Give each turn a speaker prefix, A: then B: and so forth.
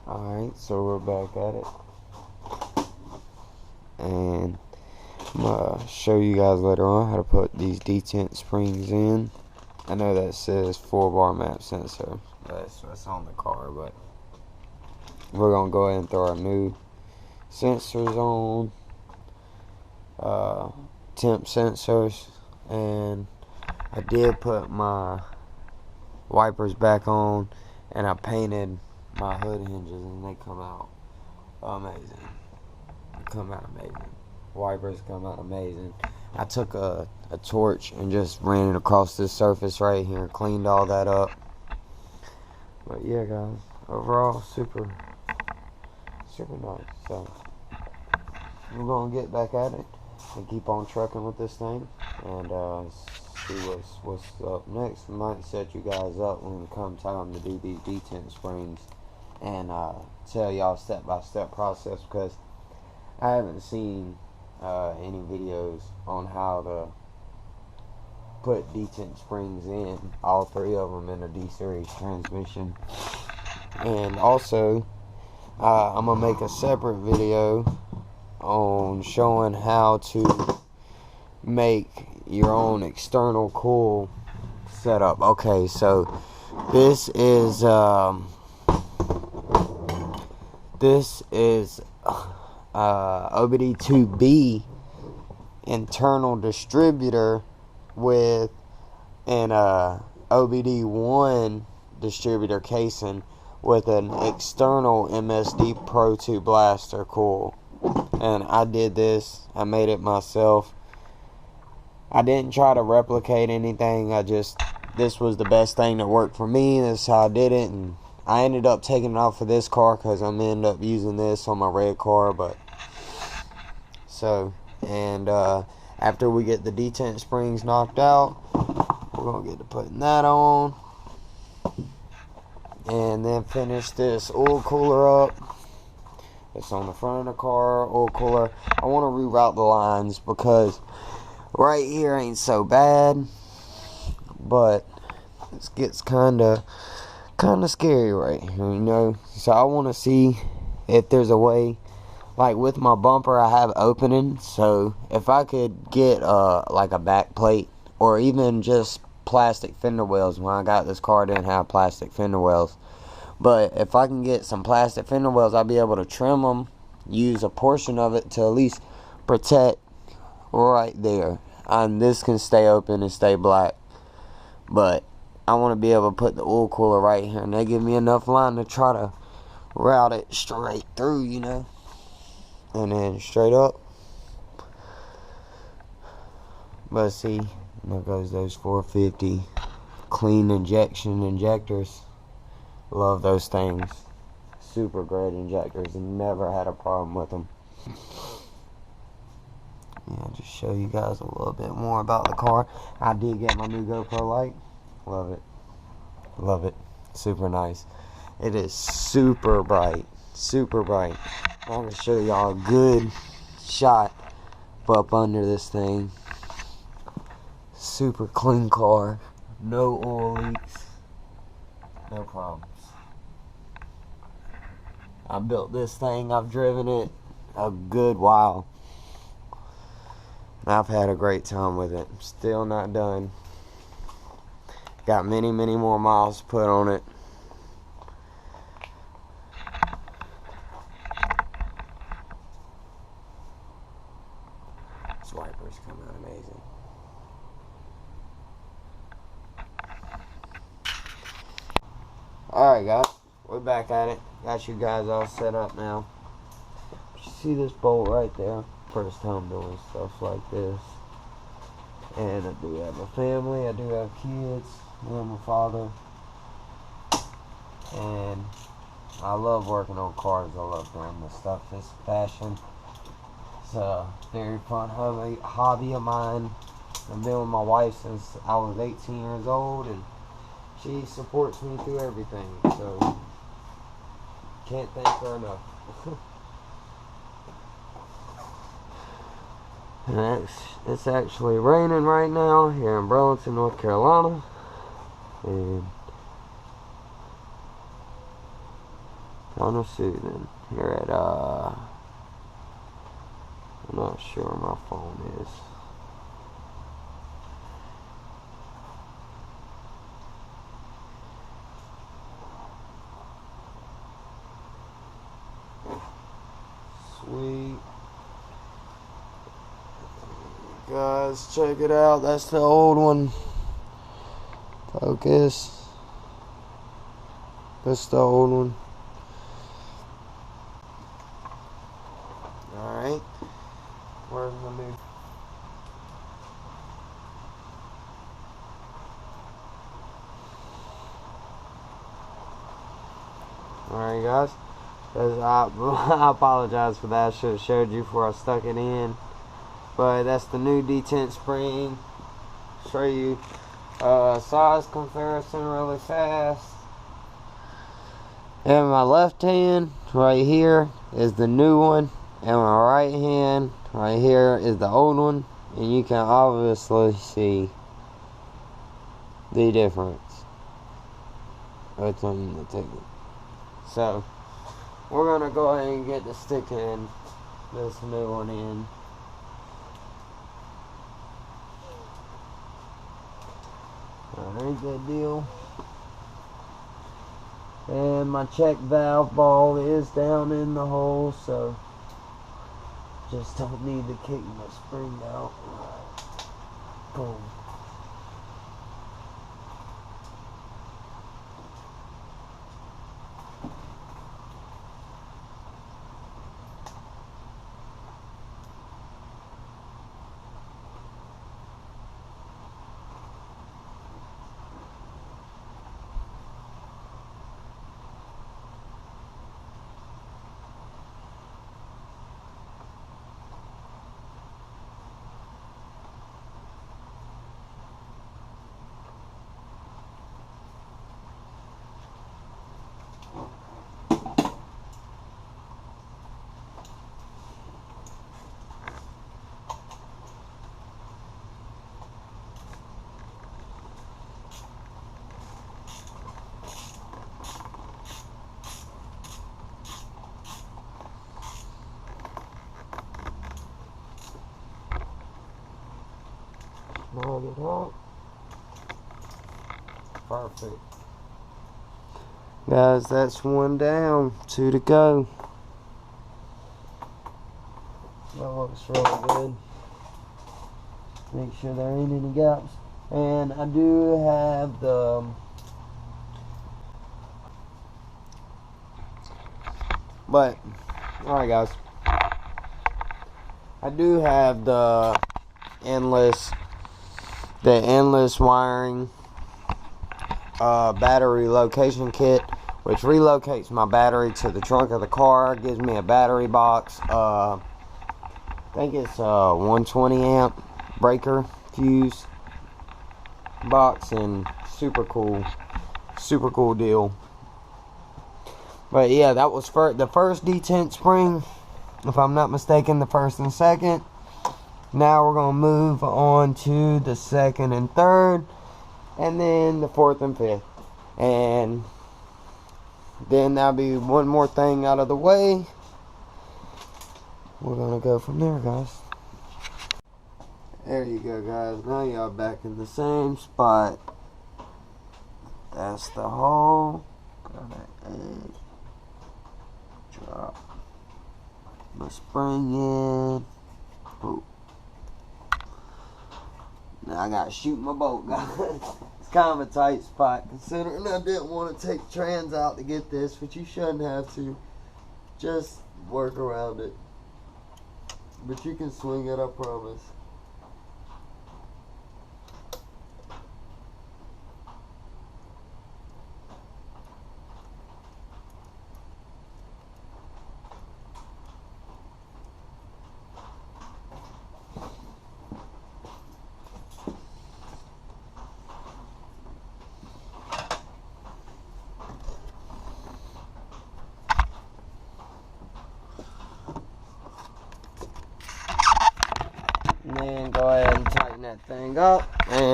A: Alright, so we're back at it. And I'm gonna show you guys later on how to put these detent springs in. I know that says 4-bar map sensor. That's what's on the car, but we're gonna go ahead and throw our new sensors on. Temp sensors. And I did put my wipers back on, and I painted my hood hinges, and they come out amazing. They come out amazing. Wipers come out amazing. I took a torch and just ran it across this surface right here, cleaned all that up. But yeah, guys, overall super nice. So we're gonna get back at it and keep on trucking with this thing, and see what's up next. We might set you guys up when it comes time to do these detent springs, and tell y'all step-by-step process, because I haven't seen any videos on how to put detent springs in, all 3 of them in a D-series transmission. And also I'm gonna make a separate video on showing how to make your own external coil setup. Okay, so this is OBD2B internal distributor with an OBD1 distributor casing with an external MSD Pro 2 blaster coil. And I did this. I made it myself. I didn't try to replicate anything. This was the best thing that worked for me. That's how I did it. And I ended up taking it off for this car because I'm going to end up using this on my red car. But so, and after we get the detent springs knocked out, we're going to get to putting that on. And then finish this oil cooler up. It's on the front of the car, oil cooler. I want to reroute the lines because right here ain't so bad, but this gets kind of scary right here, you know. So I want to see if there's a way, like with my bumper I have opening, so if I could get like a back plate or even just plastic fender wells. When I got this car, I didn't have plastic fender wells, but if I can get some plastic fender wells, I'll be able to trim them, use a portion of it to at least protect right there. And this can stay open and stay black, but I want to be able to put the oil cooler right here, and they give me enough line to try to route it straight through, you know, and then straight up. But see, there goes those 450 clean injection injectors. Love those things. Super great injectors, and never had a problem with them. Yeah, just show you guys a little bit more about the car. I did get my new GoPro light. Love it. Love it. Super nice. It is super bright. Super bright. I'm going to show y'all a good shot up under this thing. Super clean car. No oil leaks. No problems. I built this thing. I've driven it a good while. I've had a great time with it. Still not done. Got many more miles to put on it. This wipers come out amazing. Alright guys, we're back at it. Got you guys all set up now. You see this bolt right there? First time doing stuff like this. And I do have a family, I do have kids, I'm a father. And I love working on cars. I love doing this stuff, this fashion. It's a very fun hobby of mine. I've been with my wife since I was 18 years old, and she supports me through everything, so can't thank her enough. And it's actually raining right now here in Burlington, North Carolina, and Final soothing here at I'm not sure where my phone is. Sweet. Guys, check it out. That's the old one. Focus. That's the old one. Alright. Where's the new? Alright, guys. I apologize for that. I should have showed you before I stuck it in. But that's the new detent spring. Show you size comparison really fast. And my left hand right here is the new one, and my right hand right here is the old one, and you can obviously see the difference between the two. So we're gonna go ahead and get the stick in this new one in. Alright, good deal. And my check valve ball is down in the hole, so just don't need to kick my spring out. Boom. Snug it up. Perfect. Guys, that's one down, 2 to go. That looks really good. Make sure there ain't any gaps. And I do have the alright guys, I do have the endless wiring battery location kit, which relocates my battery to the trunk of the car, gives me a battery box. I think it's a 120 amp breaker fuse box, and super cool deal. But yeah, that was for the first detent spring, if I'm not mistaken, the first and second. Now we're going to move on to the second and third, and then the fourth and fifth. And then that'll be one more thing out of the way. We're going to go from there, guys. There you go, guys. Now y'all back in the same spot. That's the hole. Got an egg. Drop my spring in. Boom. Now I gotta shoot my bolt, guys. It's kind of a tight spot, considering I didn't want to take trans out to get this, but you shouldn't have to. Just work around it. But you can swing it, I promise. And then go ahead and tighten that thing up, and